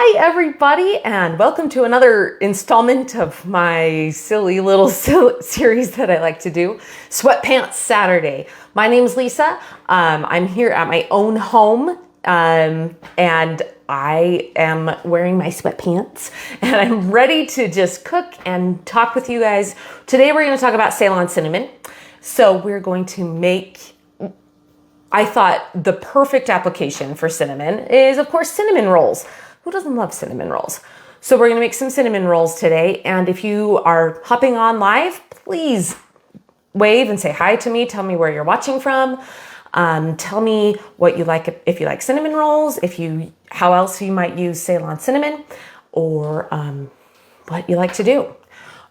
Hi everybody, and welcome to another installment of my silly little series that I like to do, Sweatpants Saturday. My name's Lisa. I'm here at my own home, and I am wearing my sweatpants, and I'm ready to just cook and talk with you guys. Today we're going to talk about Ceylon Cinnamon. So we're going to make, I thought the perfect application for cinnamon is, of course, cinnamon rolls. Who doesn't love cinnamon rolls? So we're gonna make some cinnamon rolls today. And if you are hopping on live, please wave and say hi to me. Tell me where you're watching from. Tell me what you like, if you like cinnamon rolls, how else you might use Ceylon cinnamon, or what you like to do.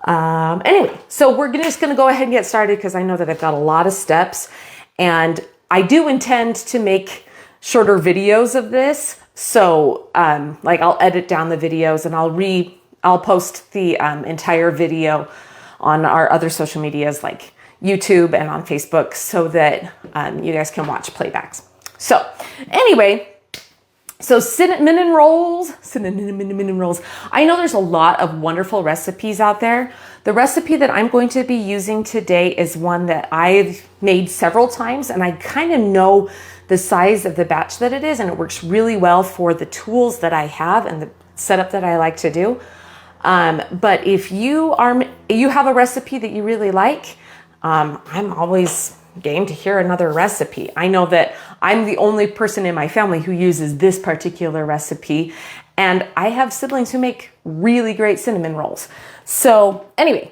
Anyway, so we're just gonna go ahead and get started because I know that I've got a lot of steps, and I do intend to make shorter videos of this. So like I'll edit down the videos and I'll post the entire video on our other social medias like YouTube and on Facebook so that you guys can watch playbacks. So anyway, so cinnamon rolls. I know there's a lot of wonderful recipes out there. The recipe that I'm going to be using today is one that I've made several times, and I kind of know the size of the batch that it is, and it works really well for the tools that I have and the setup that I like to do. But if you have a recipe that you really like, I'm always game to hear another recipe. I know that I'm the only person in my family who uses this particular recipe, and I have siblings who make really great cinnamon rolls. So anyway,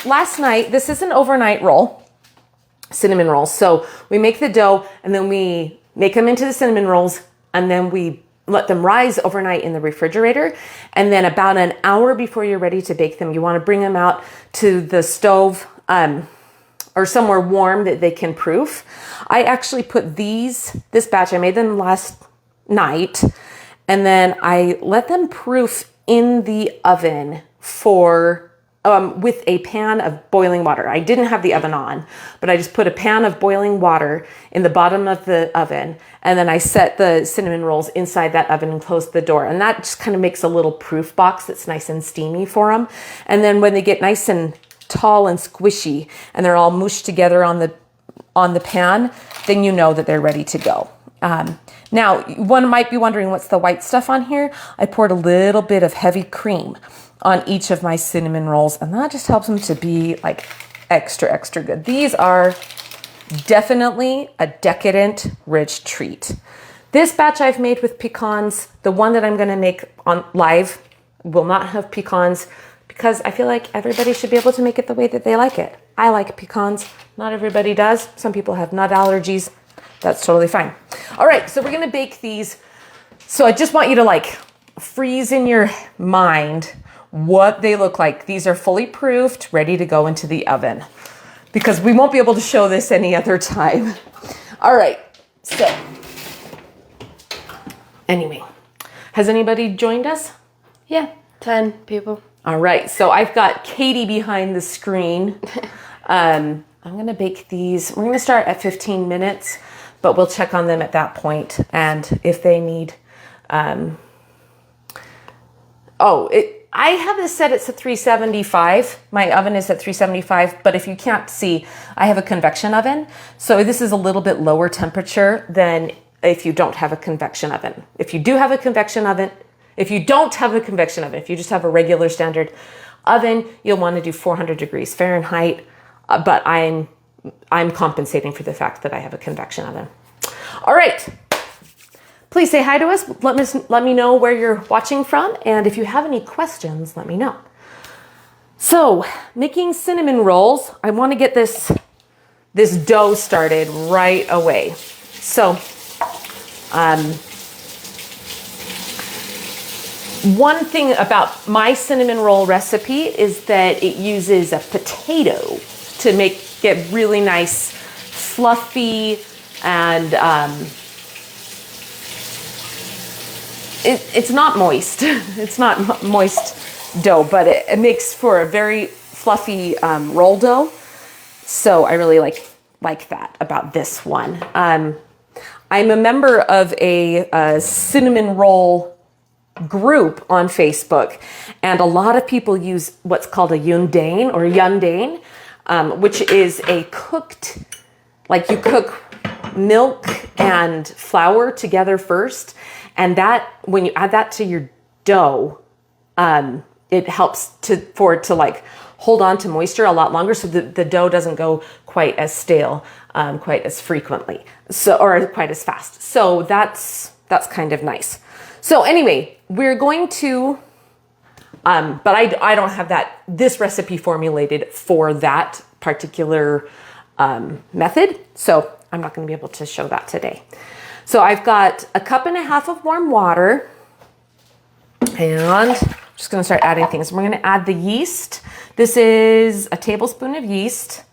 last night, this is an overnight roll, cinnamon rolls. So we make the dough and then we make them into the cinnamon rolls, and then we let them rise overnight in the refrigerator. And then about an hour before you're ready to bake them, you want to bring them out to the stove, or somewhere warm that they can proof. I actually put this batch, I made them last night, and then I let them proof in the oven for, with a pan of boiling water. I didn't have the oven on, but I just put a pan of boiling water in the bottom of the oven, and then I set the cinnamon rolls inside that oven and closed the door. And that just kind of makes a little proof box that's nice and steamy for them. And then when they get nice and tall and squishy and they're all mushed together on the pan, then you know that they're ready to go. Now, one might be wondering what's the white stuff on here. I poured a little bit of heavy cream on each of my cinnamon rolls, and that just helps them to be like extra, extra good. These are definitely a decadent, rich treat. This batch I've made with pecans. The one that I'm gonna make on live will not have pecans, because I feel like everybody should be able to make it the way that they like it. I like pecans. Not everybody does. Some people have nut allergies. That's totally fine. All right, so we're gonna bake these. So I just want you to like freeze in your mind what they look like. These are fully proofed, ready to go into the oven, because we won't be able to show this any other time. All right, so anyway, has anybody joined us? Yeah, 10 people. All right, so I've got Katie behind the screen. I'm gonna bake these. We're gonna start at 15 minutes, but we'll check on them at that point. And if they need, I have this set, it's at 375. My oven is at 375, but if you can't see, I have a convection oven. So this is a little bit lower temperature than if you don't have a convection oven. If you don't have a convection oven, if you just have a regular standard oven, you'll want to do 400 degrees Fahrenheit, but I'm compensating for the fact that I have a convection oven. All right, please say hi to us. Let me know where you're watching from, and if you have any questions, let me know. So, making cinnamon rolls, I want to get this dough started right away. So, one thing about my cinnamon roll recipe is that it uses a potato to make it really nice, fluffy, and it's not moist. It's not moist dough, but it makes for a very fluffy roll dough. So I really like that about this one. I'm a member of a cinnamon roll group on Facebook, and a lot of people use what's called a yundane, which is a cooked, like you cook milk and flour together first, and that when you add that to your dough, it helps for it to like hold on to moisture a lot longer, so the dough doesn't go quite as stale quite as frequently, or quite as fast. So that's kind of nice. So anyway, we're going to, but I don't have this recipe formulated for that particular method, so I'm not going to be able to show that today. So I've got 1.5 cups of warm water, and I'm just going to start adding things. We're going to add the yeast. This is a tablespoon of yeast.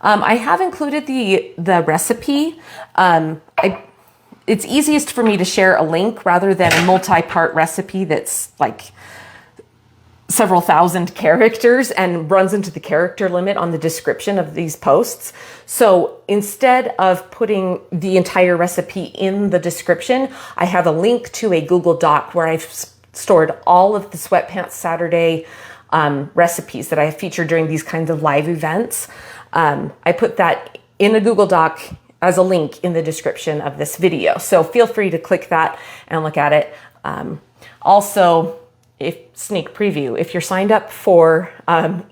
I have included the recipe. It's easiest for me to share a link rather than a multi-part recipe that's like several thousand characters and runs into the character limit on the description of these posts. So instead of putting the entire recipe in the description, I have a link to a Google Doc where I've stored all of the Sweatpants Saturday recipes that I have featured during these kinds of live events. I put that in a Google Doc as a link in the description of this video. So feel free to click that and look at it. Also, sneak preview, if you're signed up for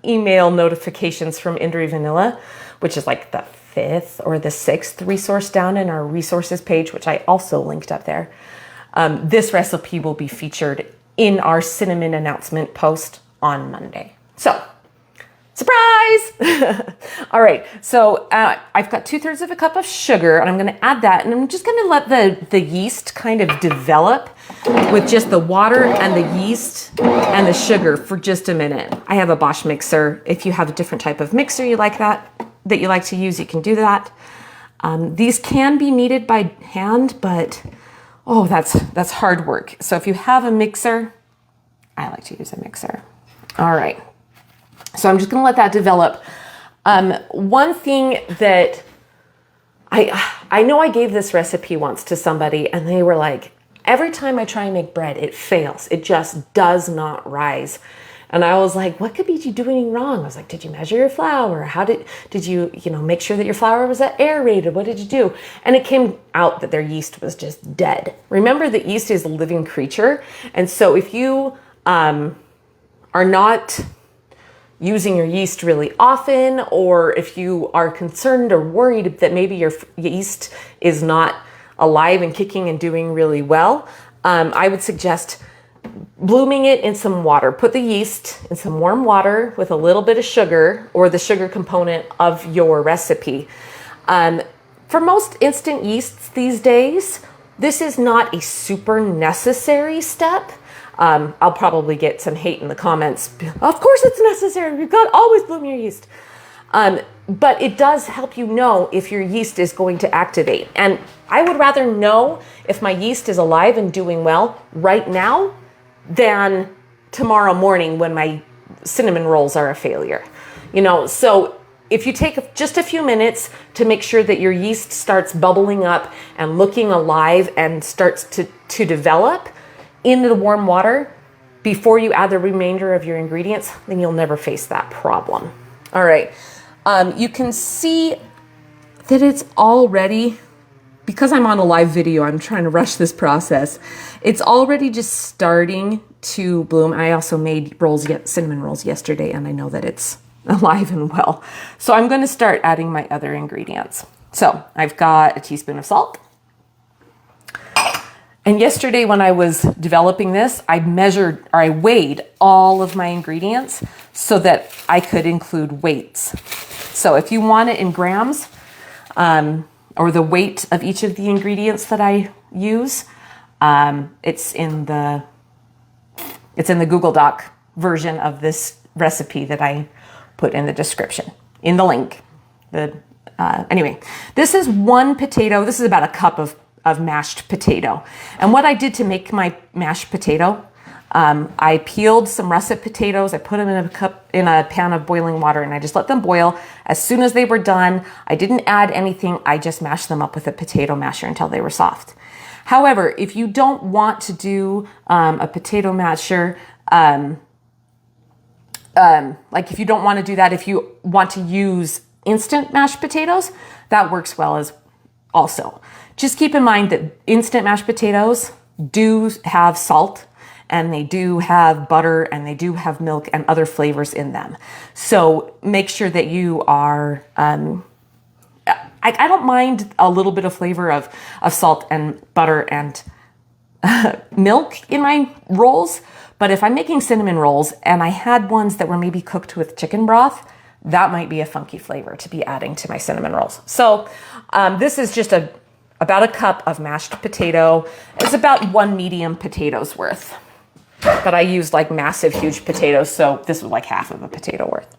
email notifications from Indri Vanilla, which is like the 5th or the 6th resource down in our resources page, which I also linked up there, this recipe will be featured in our cinnamon announcement post on Monday. So, surprise! All right, so I've got 2/3 cup of sugar, and I'm going to add that, and I'm just going to let the yeast kind of develop with just the water and the yeast and the sugar for just a minute. I have a Bosch mixer. If you have a different type of mixer you like that you like to use, you can do that. These can be kneaded by hand, but oh, that's hard work. So if you have a mixer, I like to use a mixer. All right. So I'm just going to let that develop. One thing that I know I gave this recipe once to somebody, and they were like, every time I try and make bread, it fails. It just does not rise. And I was like, what could be you doing wrong? I was like, did you measure your flour? How did you make sure that your flour was aerated? What did you do? And it came out that their yeast was just dead. Remember that yeast is a living creature. And so if you are not using your yeast really often, or if you are concerned or worried that maybe your yeast is not alive and kicking and doing really well, I would suggest blooming it in some water. Put the yeast in some warm water with a little bit of sugar, or the sugar component of your recipe. For most instant yeasts these days, this is not a super necessary step. I'll probably get some hate in the comments. Of course it's necessary. You've got to always bloom your yeast. But it does help you know if your yeast is going to activate. And I would rather know if my yeast is alive and doing well right now than tomorrow morning when my cinnamon rolls are a failure. So if you take just a few minutes to make sure that your yeast starts bubbling up and looking alive and starts to develop into the warm water before you add the remainder of your ingredients, then you'll never face that problem. All right. You can see that it's already, because I'm on a live video, I'm trying to rush this process. It's already just starting to bloom. I also made cinnamon rolls yesterday, and I know that it's alive and well. So I'm going to start adding my other ingredients. So I've got a teaspoon of salt. And yesterday when I was developing this, I weighed all of my ingredients so that I could include weights. So if you want it in grams, or the weight of each of the ingredients that I use, it's in the Google Doc version of this recipe that I put in the description, in the link. Anyway, this is one potato. This is about a cup of mashed potato. And what I did to make my mashed potato, I peeled some russet potatoes. I put them in a pan of boiling water, and I just let them boil. As soon as they were done, I didn't add anything. I just mashed them up with a potato masher until they were soft. However, if you don't want to do a potato masher, like if you don't want to do that, if you want to use instant mashed potatoes, that works well as also. Just keep in mind that instant mashed potatoes do have salt, and they do have butter, and they do have milk and other flavors in them. So make sure that you are, I don't mind a little bit of flavor of salt and butter and milk in my rolls, but if I'm making cinnamon rolls and I had ones that were maybe cooked with chicken broth, that might be a funky flavor to be adding to my cinnamon rolls. So this is just about a cup of mashed potato. It's about 1 medium potato's worth. But I used like massive, huge potatoes, so this was like half of a potato worth.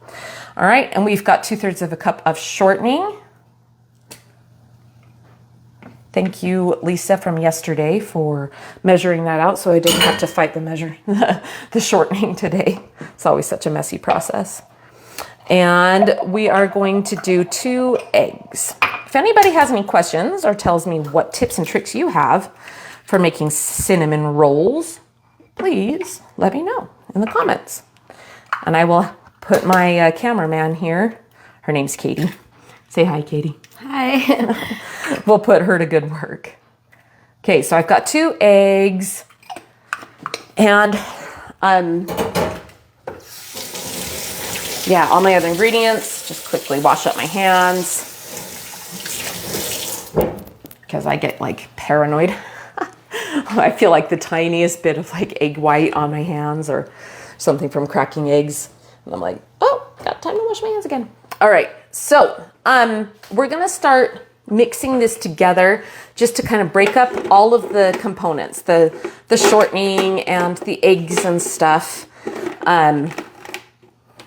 All right, and we've got 2/3 of a cup of shortening. Thank you, Lisa, from yesterday for measuring that out so I didn't have to fight the shortening today. It's always such a messy process. And we are going to do 2 eggs. If anybody has any questions or tells me what tips and tricks you have for making cinnamon rolls, please let me know in the comments. And I will put my cameraman here. Her name's Katie. Say hi, Katie. Hi. We'll put her to good work. Okay, so I've got 2 eggs, and yeah, all my other ingredients. Just quickly wash up my hands because I get like paranoid. I feel like the tiniest bit of like egg white on my hands or something from cracking eggs, and I'm like, oh, got time to wash my hands again. All right, so we're gonna start mixing this together just to kind of break up all of the components, the shortening and the eggs and stuff.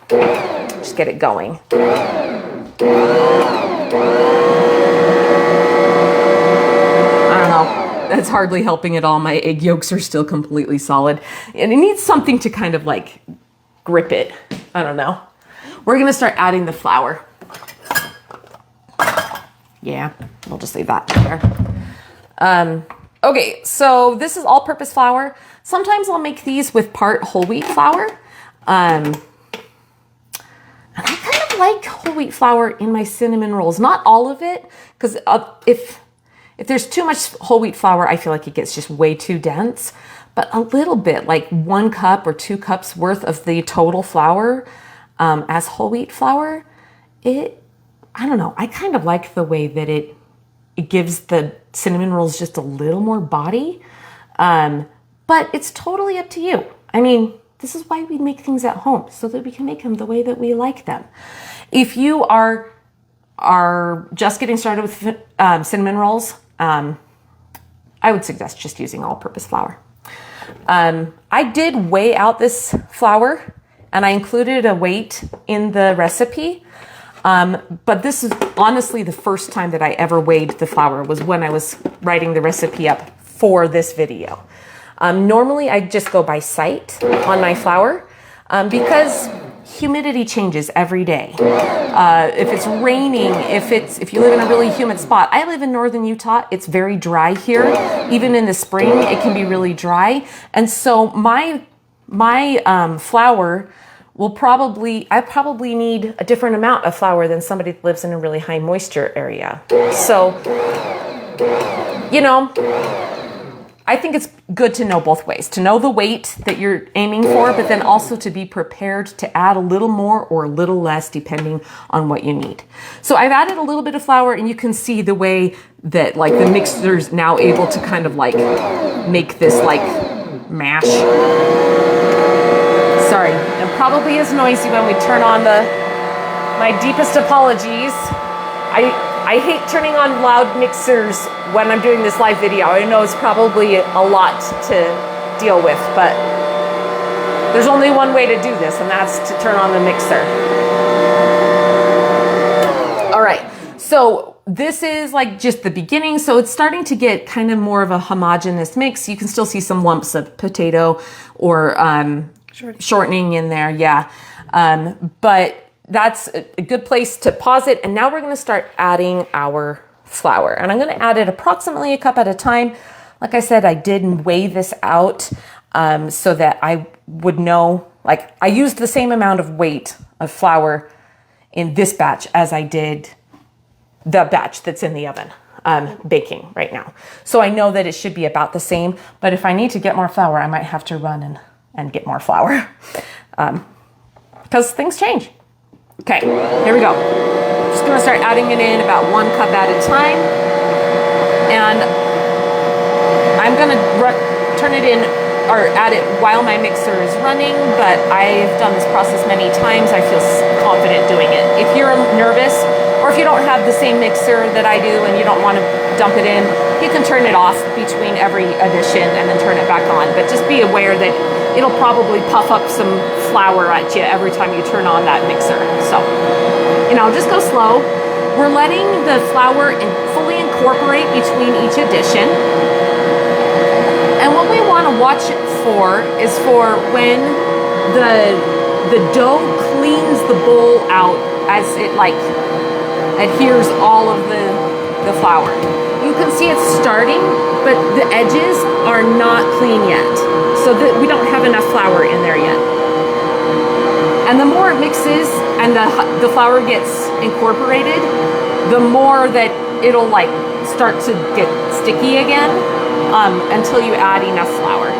Just get it going. I don't know. That's hardly helping at all. My egg yolks are still completely solid. And it needs something to kind of like grip it. I don't know. We're going to start adding the flour. Yeah, we'll just leave that there. Okay, so this is all-purpose flour. Sometimes I'll make these with part whole wheat flour. And I kind of like whole wheat flour in my cinnamon rolls. Not all of it, because if there's too much whole wheat flour, I feel like it gets just way too dense. But a little bit, like 1 cup or 2 cups worth of the total flour as whole wheat flour, I don't know. I kind of like the way that it gives the cinnamon rolls just a little more body. But it's totally up to you. I mean, this is why we make things at home, so that we can make them the way that we like them. If you are just getting started with cinnamon rolls, I would suggest just using all-purpose flour. I did weigh out this flour, and I included a weight in the recipe. But this is honestly the first time that I ever weighed the flour, was when I was writing the recipe up for this video. Normally I just go by sight on my flour because humidity changes every day. If it's raining, if you live in a really humid spot. I live in northern Utah. It's very dry here. Even in the spring, it can be really dry. And so my flour I probably need a different amount of flour than somebody that lives in a really high moisture area. So, you know, I think it's good to know both ways, to know the weight that you're aiming for, but then also to be prepared to add a little more or a little less depending on what you need. So I've added a little bit of flour, and you can see the way that like the mixer's now able to kind of like make this like mash. Sorry, it probably is noisy when we turn on my deepest apologies. I hate turning on loud mixers when I'm doing this live video. I know it's probably a lot to deal with, but there's only one way to do this, and that's to turn on the mixer. All right, so this is like just the beginning. So it's starting to get kind of more of a homogeneous mix. You can still see some lumps of potato or shortening in there, yeah. But that's a good place to pause it. And now we're going to start adding our flour. And I'm going to add it approximately a cup at a time. Like I said, I did weigh this out so that I would know, like I used the same amount of weight of flour in this batch as I did the batch that's in the oven baking right now. So I know that it should be about the same, but if I need to get more flour, I might have to run and get more flour because things change. Okay, here we go. Just gonna start adding it in about 1 cup at a time. And I'm gonna turn it in or add it while my mixer is running, but I've done this process many times. I feel confident doing it. If you're nervous, or if you don't have the same mixer that I do and you don't want to dump it in, you can turn it off between every addition and then turn it back on. But just be aware that it'll probably puff up some flour at you every time you turn on that mixer. So, just go slow. We're letting the flour fully incorporate between each addition. And what we want to watch it for is for when the dough cleans the bowl out as it adheres all of the flour. You can see it's starting, but the edges are not clean yet. So that we don't have enough flour in there yet. And the more it mixes and the flour gets incorporated, the more that it'll start to get sticky again until you add enough flour.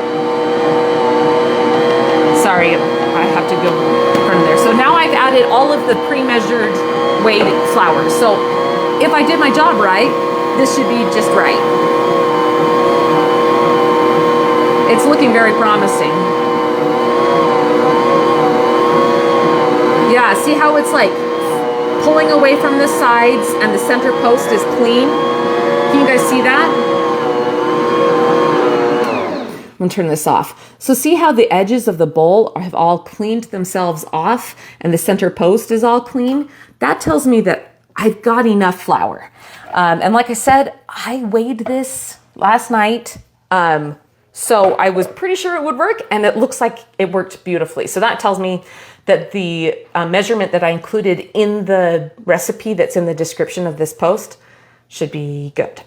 Sorry, I have to go from there. So now I've added all of the pre-measured weighed flour. So if I did my job right, this should be just right. It's looking very promising. Yeah, see how it's pulling away from the sides and the center post is clean? Can you guys see that? I'm gonna turn this off. So see how the edges of the bowl have all cleaned themselves off and the center post is all clean? That tells me that I've got enough flour. And like I said, I weighed this last night. So I was pretty sure it would work, and it looks like it worked beautifully. So that tells me that the measurement that I included in the recipe that's in the description of this post should be good.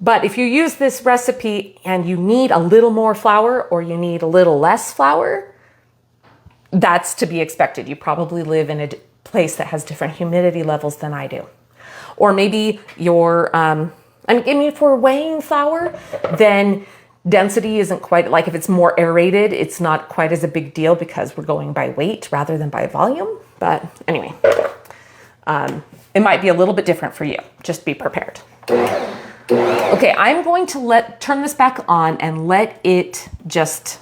But if you use this recipe and you need a little more flour or you need a little less flour, that's to be expected. You probably live in a place that has different humidity levels than I do. Or maybe you're, if we're weighing flour, then density isn't quite, if it's more aerated, it's not quite as a big deal because we're going by weight rather than by volume. But anyway, it might be a little bit different for you. Just be prepared. Okay, I'm going to turn this back on and let it just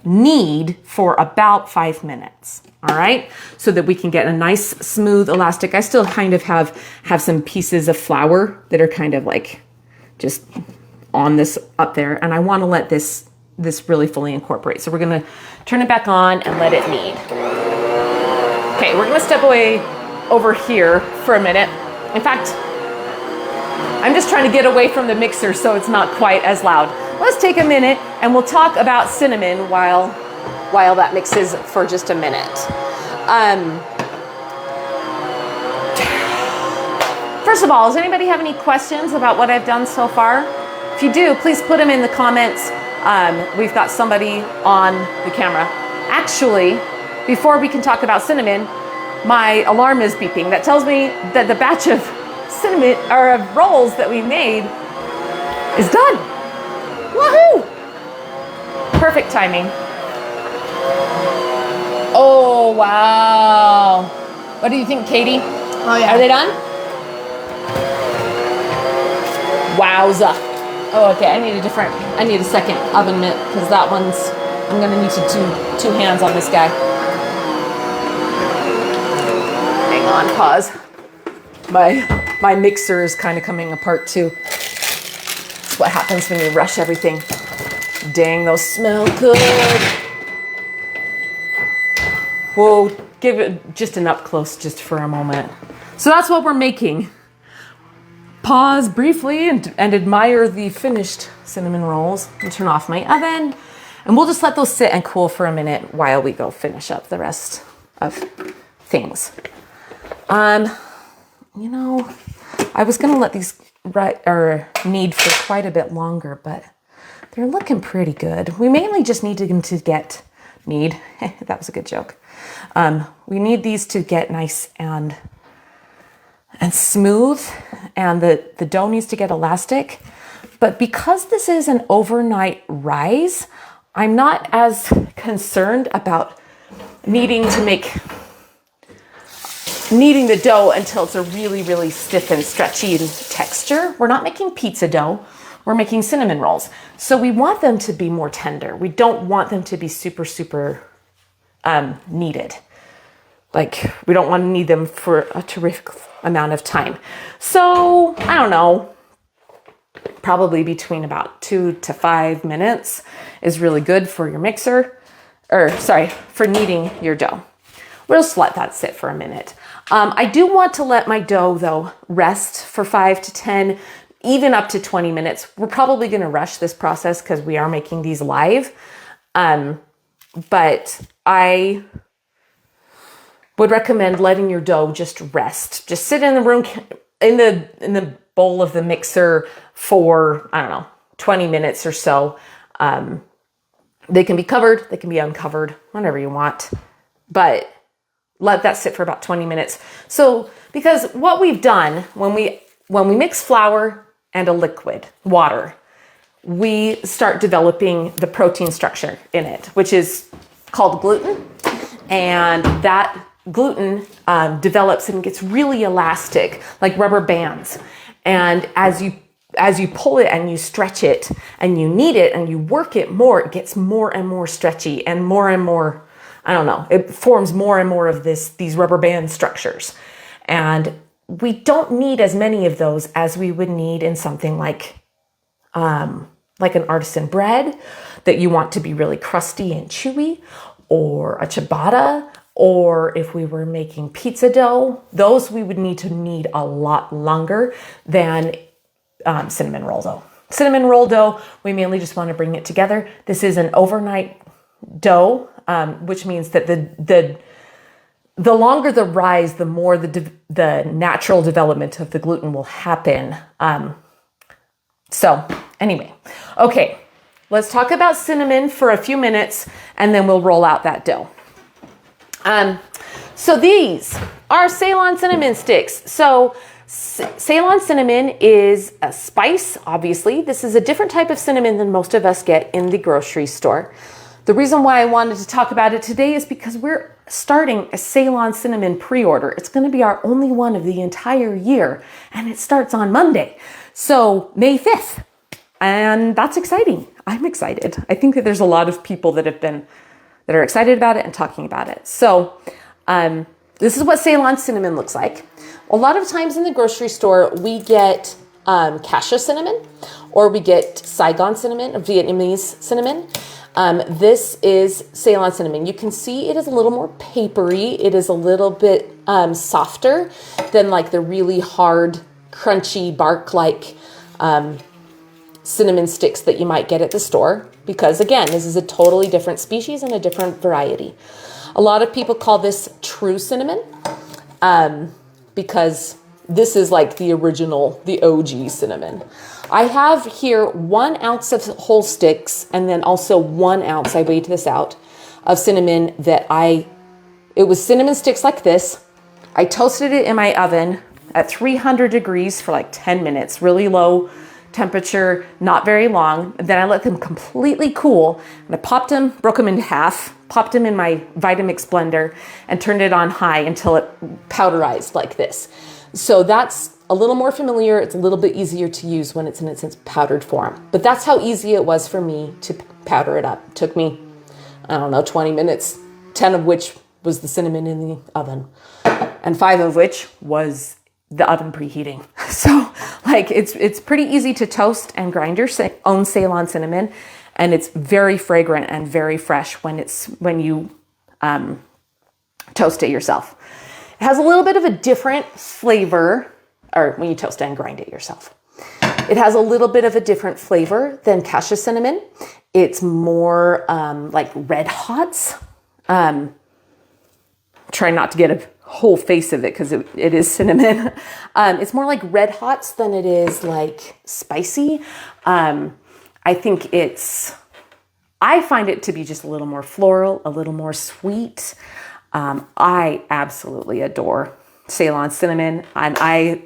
knead for about 5 minutes. All right, so that we can get a nice smooth elastic. I still kind of have some pieces of flour that are kind of just on this up there, and I want to let this really fully incorporate. So we're gonna turn it back on and let it knead. Okay, we're gonna step away over here for a minute. In fact, I'm just trying to get away from the mixer so it's not quite as loud. Let's take a minute and we'll talk about cinnamon while that mixes for just a minute. First of all, does anybody have any questions about what I've done so far? If you do, please put them in the comments. We've got somebody on the camera. Actually, before we can talk about cinnamon, my alarm is beeping. That tells me that the batch of cinnamon or of rolls that we made is done. Woohoo! Perfect timing. Oh, wow. What do you think, Katie? Oh, yeah. Are they done? Wowza. Oh, okay, I need a second oven mitt because that one's, I'm gonna need to two hands on this guy. Hang on, pause. My mixer is kind of coming apart too. That's what happens when you rush everything. Dang, those smell good. We'll give it just an up close just for a moment. So that's what we're making. Pause briefly and admire the finished cinnamon rolls. I'll turn off my oven and we'll just let those sit and cool for a minute while we go finish up the rest of things. I was gonna let these knead for quite a bit longer, but they're looking pretty good. We mainly just need them to knead. That was a good joke. We need these to get nice and smooth, and the dough needs to get elastic. But because this is an overnight rise, I'm not as concerned about needing the dough until it's a really, really stiff and stretchy in texture. We're not making pizza dough. We're making cinnamon rolls. So we want them to be more tender. We don't want them to be super, super kneaded. Like, we don't want to knead them for a terrific amount of time. So, I don't know, probably between about 2 to 5 minutes is really good for your for kneading your dough. We'll just let that sit for a minute. I do want to let my dough, though, rest for 5 to 10, even up to 20 minutes. We're probably going to rush this process because we are making these live. But I would recommend letting your dough just rest. Just sit in the room, in the bowl of the mixer for, I don't know, 20 minutes or so. They can be covered, they can be uncovered, whatever you want. But let that sit for about 20 minutes. So, because what we've done when we mix flour and a liquid, water, we start developing the protein structure in it, which is called gluten. And that gluten develops and gets really elastic, like rubber bands. And as you pull it and you stretch it and you knead it and you work it more, it gets more and more stretchy and more, I don't know, it forms more and more of these rubber band structures. And we don't need as many of those as we would need in something like an artisan bread that you want to be really crusty and chewy, or a ciabatta, or if we were making pizza dough. Those we would need to knead a lot longer than cinnamon roll dough. Cinnamon roll dough, we mainly just want to bring it together. This is an overnight dough, which means that the longer the rise, the more the natural development of the gluten will happen. So anyway, okay, let's talk about cinnamon for a few minutes and then we'll roll out that dough. So these are Ceylon cinnamon sticks. So Ceylon cinnamon is a spice, obviously. This is a different type of cinnamon than most of us get in the grocery store. The reason why I wanted to talk about it today is because we're starting a Ceylon cinnamon pre-order. It's going to be our only one of the entire year, and it starts on Monday. So May 5th. And that's exciting. I'm excited. I think that there's a lot of people that are excited about it and talking about it. So this is what Ceylon cinnamon looks like. A lot of times in the grocery store, we get cassia cinnamon, or we get Saigon cinnamon, or Vietnamese cinnamon. This is Ceylon cinnamon. You can see it is a little more papery. It is a little bit softer than like the really hard, crunchy, bark-like cinnamon sticks that you might get at the store. Because again, this is a totally different species and a different variety. A lot of people call this true cinnamon because this is like the original, the OG cinnamon. I have here 1 ounce of whole sticks and then also 1 ounce, I weighed this out, of cinnamon it was cinnamon sticks like this. I toasted it in my oven at 300 degrees for like 10 minutes, really low temperature, not very long. Then I let them completely cool and I broke them into half, popped them in my Vitamix blender and turned it on high until it powderized like this. So that's a little more familiar. It's a little bit easier to use when it's in its powdered form. But that's how easy it was for me to powder it up. It took me, 20 minutes, 10 of which was the cinnamon in the oven, and 5 of which was the oven preheating. So like it's pretty easy to toast and grind your own Ceylon cinnamon, and it's very fragrant and very fresh when you toast it yourself. It has a little bit of a different flavor, or when you toast and grind it yourself. It has a little bit of a different flavor than cassia cinnamon. It's more like red hots. Try not to get a whole face of it because it is cinnamon. It's more like red hots than it is like spicy. I think I find it to be just a little more floral, a little more sweet. I absolutely adore Ceylon Cinnamon. And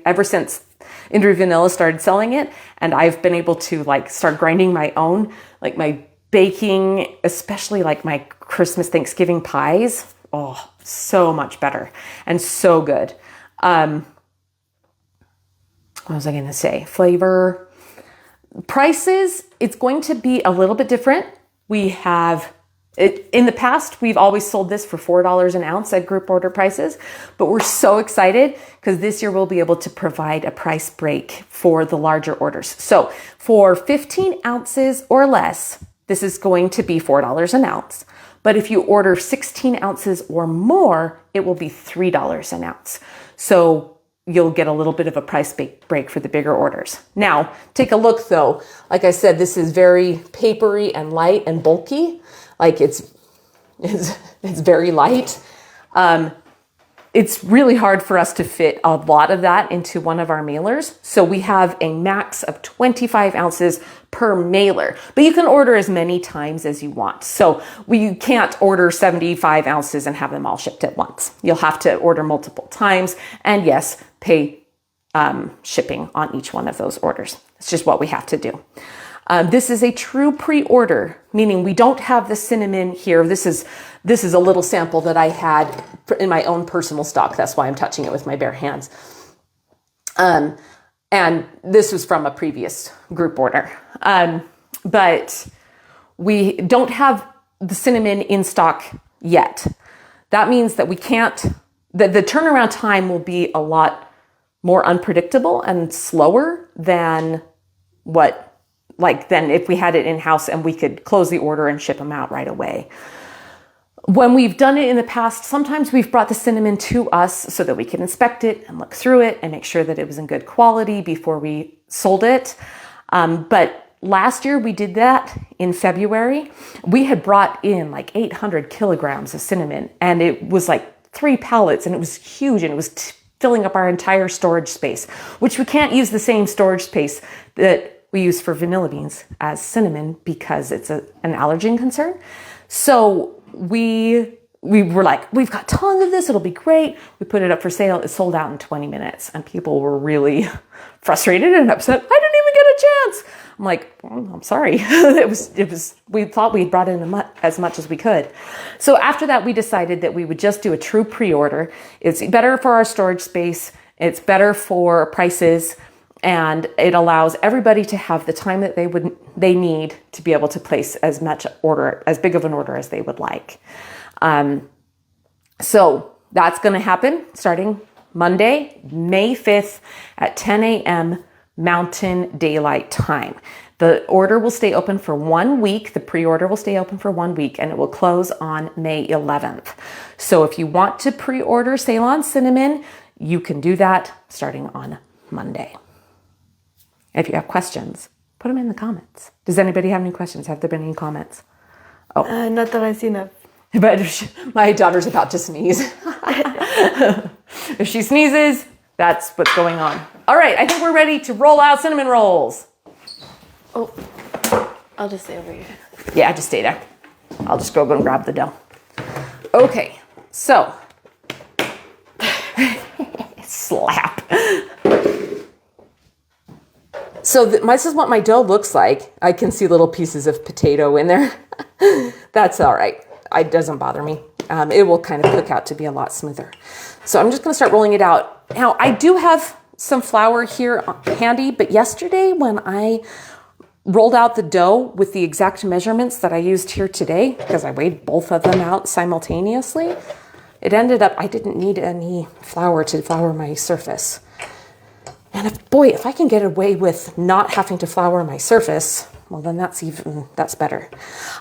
ever since Indri Vanilla started selling it, and I've been able to like start grinding my own, like my baking, especially like my Christmas, Thanksgiving pies. Oh, so much better and so good. What was I going to say? Flavor. Prices, it's going to be a little bit different. We have it in the past, we've always sold this for $4 an ounce at group order prices, but we're so excited because this year we'll be able to provide a price break for the larger orders. So for 15 ounces or less, this is going to be $4 an ounce. But if you order 16 ounces or more, it will be $3 an ounce. So you'll get a little bit of a price break for the bigger orders. Now, take a look though. Like I said, this is very papery and light and bulky. Like it's very light. It's really hard for us to fit a lot of that into one of our mailers. So we have a max of 25 ounces per mailer, but you can order as many times as you want. So you can't order 75 ounces and have them all shipped at once. You'll have to order multiple times and yes, pay shipping on each one of those orders. It's just what we have to do. This is a true pre-order, meaning we don't have the cinnamon here. This is a little sample that I had in my own personal stock. That's why I'm touching it with my bare hands. And this was from a previous group order. But we don't have the cinnamon in stock yet. That means that the turnaround time will be a lot more unpredictable and slower than than if we had it in-house and we could close the order and ship them out right away. When we've done it in the past, sometimes we've brought the cinnamon to us so that we can inspect it and look through it and make sure that it was in good quality before we sold it. But last year we did that in February. We had brought in like 800 kilograms of cinnamon and it was like 3 pallets and it was huge and it was filling up our entire storage space, which we can't use the same storage space that we use for vanilla beans as cinnamon because it's an allergen concern. So we were like, we've got tons of this. It'll be great. We put it up for sale. It sold out in 20 minutes and people were really frustrated and upset. I didn't even get a chance. I'm like, I'm sorry. We thought we brought in as much as we could. So after that, we decided that we would just do a true pre-order. It's better for our storage space. It's better for prices. And it allows everybody to have the time that they need to be able to place as big of an order as they would like. So that's going to happen starting Monday, May 5th at 10 a.m. Mountain Daylight Time. The order will stay open for 1 week. The pre-order will stay open for 1 week and it will close on May 11th. So if you want to pre-order Ceylon Cinnamon, you can do that starting on Monday. If you have questions, put them in the comments. Does anybody have any questions? Have there been any comments? Oh, not that I've seen of. But my daughter's about to sneeze. If she sneezes, that's what's going on. All right, I think we're ready to roll out cinnamon rolls. Oh, I'll just stay over here. Yeah, just stay there. I'll just go and grab the dough. Okay, so slap. So this is what my dough looks like. I can see little pieces of potato in there. That's all right. It doesn't bother me. It will kind of cook out to be a lot smoother. So I'm just going to start rolling it out. Now, I do have some flour here handy, but yesterday when I rolled out the dough with the exact measurements that I used here today, because I weighed both of them out simultaneously, it ended up I didn't need any flour to flour my surface. And if I can get away with not having to flour my surface, well, then that's better.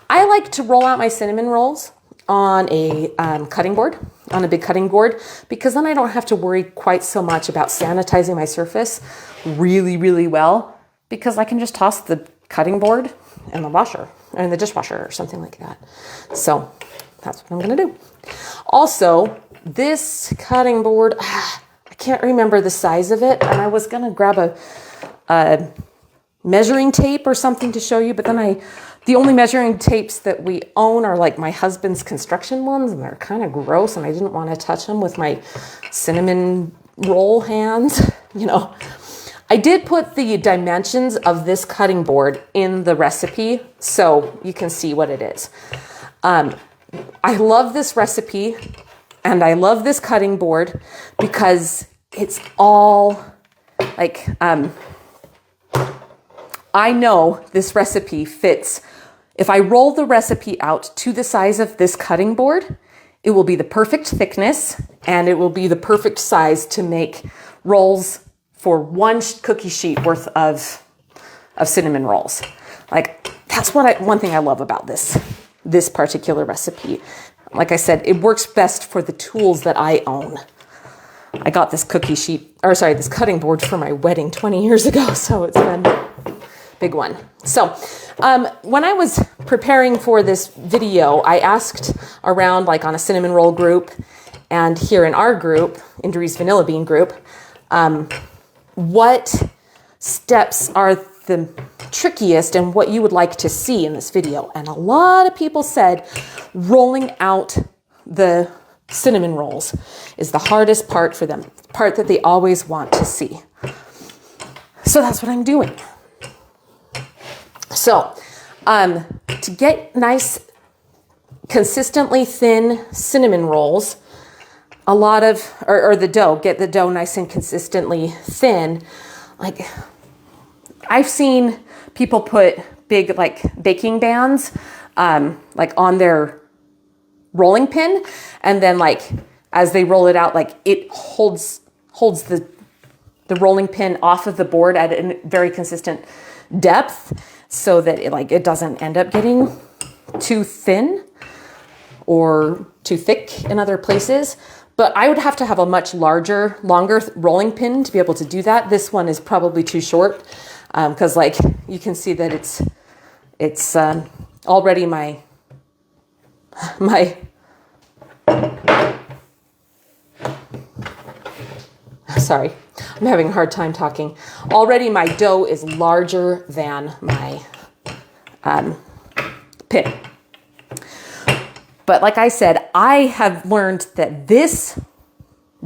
I like to roll out my cinnamon rolls on a cutting board, on a big cutting board, because then I don't have to worry quite so much about sanitizing my surface really, really well, because I can just toss the cutting board in the washer, or in the dishwasher or something like that. So that's what I'm going to do. Also, this cutting board, I can't remember the size of it, and I was going to grab a measuring tape or something to show you, but then the only measuring tapes that we own are like my husband's construction ones, and they're kind of gross, and I didn't want to touch them with my cinnamon roll hands, you know. I did put the dimensions of this cutting board in the recipe so you can see what it is. I love this recipe and I love this cutting board because it's all like, I know this recipe fits. If I roll the recipe out to the size of this cutting board, it will be the perfect thickness and it will be the perfect size to make rolls for one cookie sheet worth of cinnamon rolls. Like, that's one thing I love about this particular recipe. Like I said, it works best for the tools that I own. I got this this cutting board for my wedding 20 years ago, so it's been a big one. So when I was preparing for this video, I asked around like on a cinnamon roll group and here in our group, Indri's Vanilla Bean group, what steps are the trickiest and what you would like to see in this video. And a lot of people said rolling out the cinnamon rolls is the hardest part for them, the part that they always want to see. So that's what I'm doing. So to get nice, consistently thin cinnamon rolls, get the dough nice and consistently thin. Like, I've seen people put big like baking bands like on their rolling pin, and then like as they roll it out, like it holds the rolling pin off of the board at a very consistent depth so that it doesn't end up getting too thin or too thick in other places. But I would have to have a much longer rolling pin to be able to do that. This one is probably too short because like you can see that it's already my sorry, I'm having a hard time talking. Already my dough is larger than my pin. But like I said, I have learned that this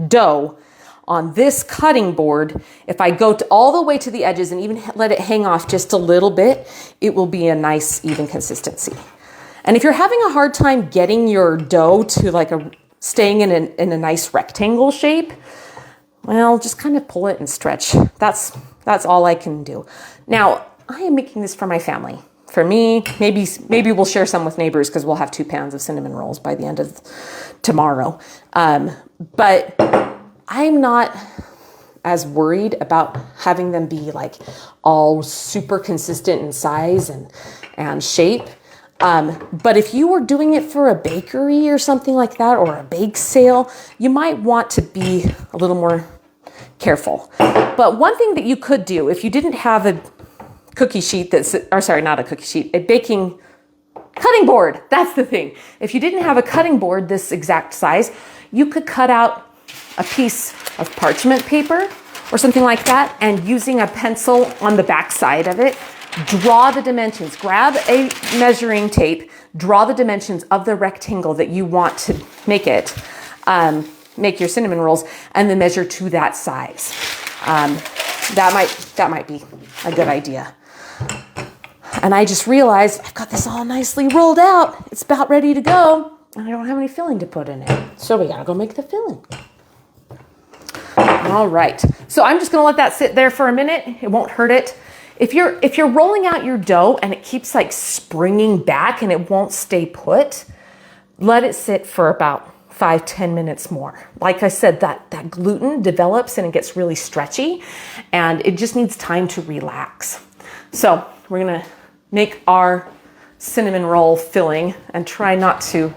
dough on this cutting board, if I go all the way to the edges and even let it hang off just a little bit, it will be a nice even consistency. And if you're having a hard time getting your dough to staying in a nice rectangle shape, well, just kind of pull it and stretch. That's all I can do. Now, I am making this for my family. For me, maybe we'll share some with neighbors because we'll have 2 pounds of cinnamon rolls by the end of tomorrow. But I'm not as worried about having them be like all super consistent in size and shape. But if you were doing it for a bakery or something like that, or a bake sale, you might want to be a little more careful. But one thing that you could do if you didn't have a cookie sheet a baking cutting board. That's the thing. If you didn't have a cutting board this exact size, you could cut out a piece of parchment paper or something like that, and using a pencil on the back side of it, draw the dimensions. Grab a measuring tape, draw the dimensions of the rectangle that you want to make your cinnamon rolls, and then measure to that size. That might be a good idea. And I just realized I've got this all nicely rolled out. It's about ready to go. And I don't have any filling to put in it. So we gotta go make the filling. All right. So I'm just gonna let that sit there for a minute. It won't hurt it. If you're rolling out your dough and it keeps like springing back and it won't stay put, let it sit for about 5-10 minutes more. Like I said, that gluten develops and it gets really stretchy and it just needs time to relax. So we're gonna make our cinnamon roll filling and try not to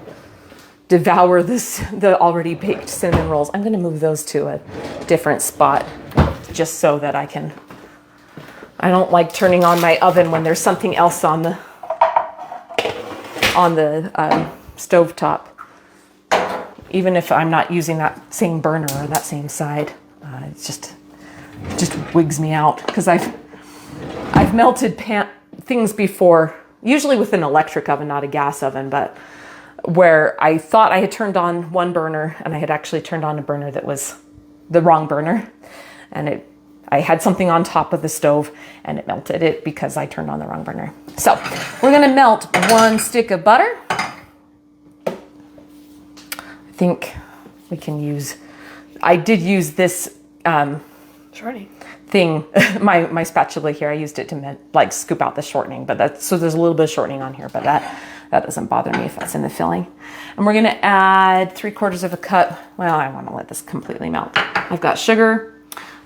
devour the already baked cinnamon rolls. I'm gonna move those to a different spot just so that I don't like turning on my oven when there's something else on the stovetop. Even if I'm not using that same burner or that same side, it just wigs me out because I've melted things before, usually with an electric oven, not a gas oven, but where I thought I had turned on one burner and I had actually turned on a burner that was the wrong burner. And I had something on top of the stove and it melted it because I turned on the wrong burner. So we're gonna melt 1 stick of butter. I think we can use, I did use this Shortening thing, my spatula here. I used it to like scoop out the shortening, but so there's a little bit of shortening on here, but that doesn't bother me if that's in the filling. And we're gonna add 3/4 of a cup. Well, I wanna let this completely melt. I've got sugar,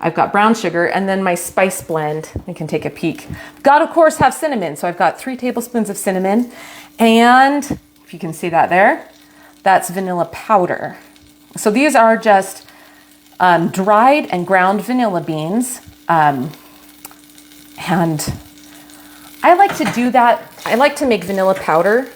I've got brown sugar, and then my spice blend. We can take a peek. Got, of course, have cinnamon. So I've got 3 tablespoons of cinnamon. And if you can see that there, that's vanilla powder. So these are just dried and ground vanilla beans. And I like to do that. I like to make vanilla powder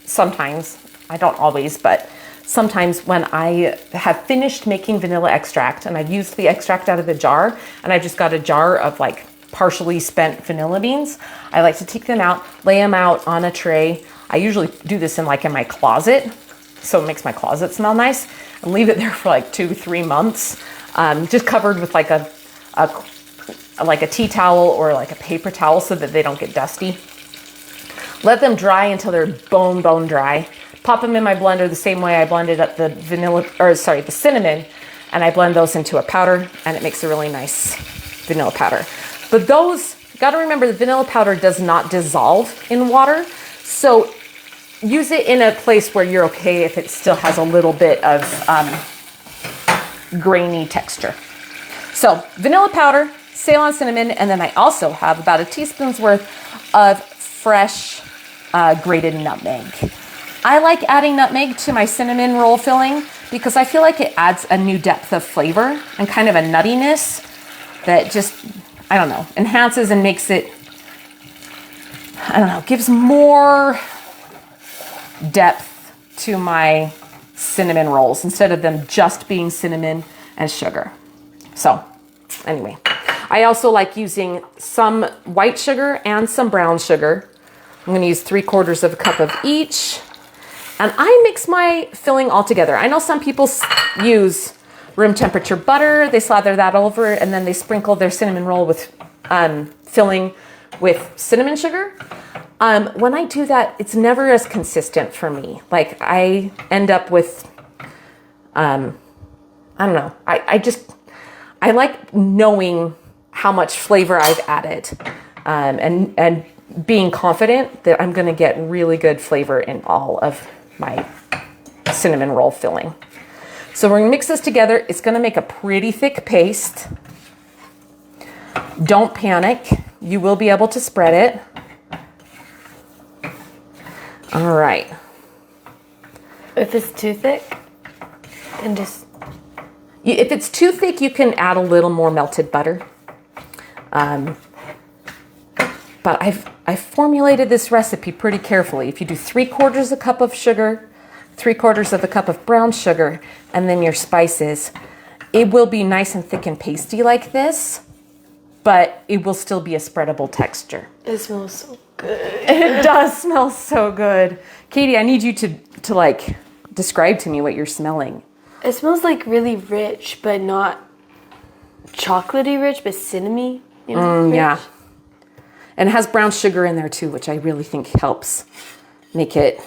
sometimes. I don't always, but sometimes when I have finished making vanilla extract and I've used the extract out of the jar and I just got a jar of like partially spent vanilla beans, I like to take them out, lay them out on a tray. I usually do this in my closet, so it makes my closet smell nice, and leave it there for like 2-3 months, just covered with like a tea towel or like a paper towel so that they don't get dusty. Let them dry until they're bone dry. Pop them in my blender the same way I blended up the the cinnamon, and I blend those into a powder, and it makes a really nice vanilla powder. But those, you gotta remember, the vanilla powder does not dissolve in water, so use it in a place where you're okay if it still has a little bit of grainy texture. So vanilla powder, Ceylon cinnamon, and then I also have about a teaspoon's worth of fresh grated nutmeg. I like adding nutmeg to my cinnamon roll filling because I feel like it adds a new depth of flavor and kind of a nuttiness that just, I don't know, enhances and makes it, I don't know, gives more depth to my cinnamon rolls instead of them just being cinnamon and sugar. So anyway, I also like using some white sugar and some brown sugar. I'm gonna use 3/4 of a cup of each. And I mix my filling all together. I know some people use room temperature butter. They slather that over and then they sprinkle their cinnamon roll with filling with cinnamon sugar. When I do that, it's never as consistent for me. Like I end up with, I don't know. I like knowing how much flavor I've added and being confident that I'm gonna get really good flavor in all of my cinnamon roll filling. So we're gonna mix this together. It's gonna make a pretty thick paste. Don't panic. You will be able to spread it. All right. If it's too thick, then just... If it's too thick, you can add a little more melted butter. But I've formulated this recipe pretty carefully. If you do 3/4 a cup of sugar, 3/4 of a cup of brown sugar, and then your spices, it will be nice and thick and pasty like this, but it will still be a spreadable texture. It smells so good. It does smell so good. Katie, I need you to like describe to me what you're smelling. It smells like really rich, but not chocolatey rich, but cinnamony. You know, rich. Yeah. And it has brown sugar in there too, which I really think helps make it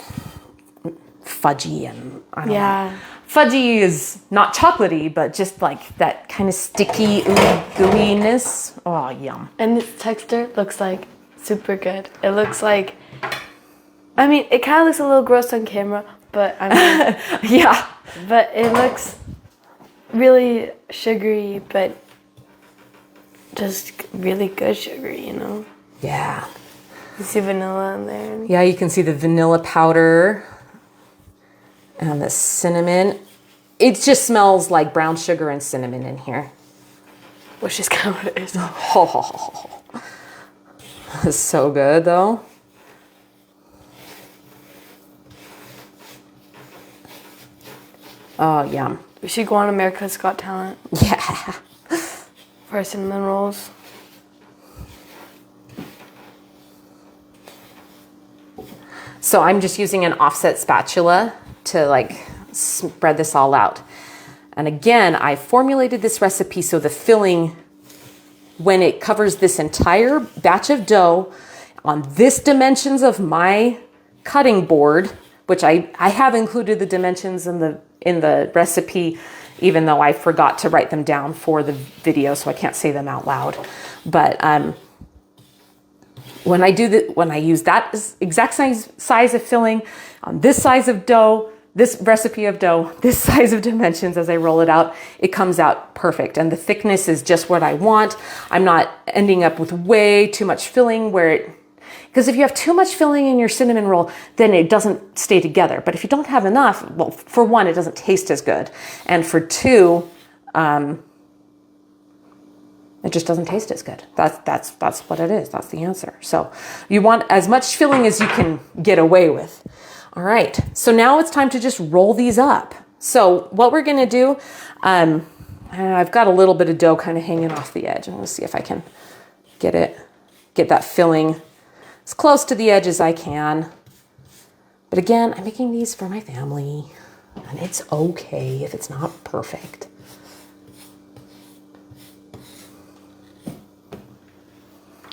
fudgy and I don't know. Fudgy is not chocolatey, but just like that kind of sticky ooey-gooeyness. Oh, yum. And its texture looks like super good. It looks like, I mean, it kind of looks a little gross on camera, but I mean, yeah. But it looks really sugary, but just really good sugary, you know? Yeah. You see vanilla in there. Yeah, you can see the vanilla powder and the cinnamon. It just smells like brown sugar and cinnamon in here. Which is kind of what it is. Oh, it's so good though. Oh, yum. We should go on America's Got Talent. Yeah. For our cinnamon rolls. So I'm just using an offset spatula to like spread this all out. And again, I formulated this recipe so the filling, when it covers this entire batch of dough on this dimensions of my cutting board, which I have included the dimensions in the recipe, even though I forgot to write them down for the video, so I can't say them out loud. But when I use that exact size of filling on this size of dough, this recipe of dough, this size of dimensions, as I roll it out, it comes out perfect. And the thickness is just what I want. I'm not ending up with way too much filling because if you have too much filling in your cinnamon roll, then it doesn't stay together. But if you don't have enough, well, for one, it doesn't taste as good. And for two, it just doesn't taste as good. That's what it is. That's the answer. So you want as much filling as you can get away with. All right, so now it's time to just roll these up. So what we're gonna do, I've got a little bit of dough kind of hanging off the edge. I'm gonna see if I can get that filling as close to the edge as I can. But again, I'm making these for my family, and it's okay if it's not perfect.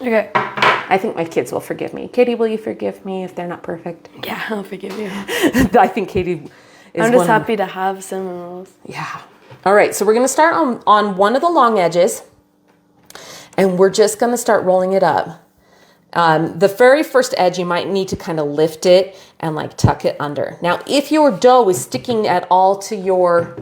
Okay. I think my kids will forgive me. Katie, will you forgive me if they're not perfect? Yeah, I'll forgive you. I think Katie is I'm just happy to have cinnamon rolls. Yeah. All right, so we're going to start on one of the long edges, and we're just going to start rolling it up. The very first edge, you might need to kind of lift it and like tuck it under. Now, if your dough is sticking at all to your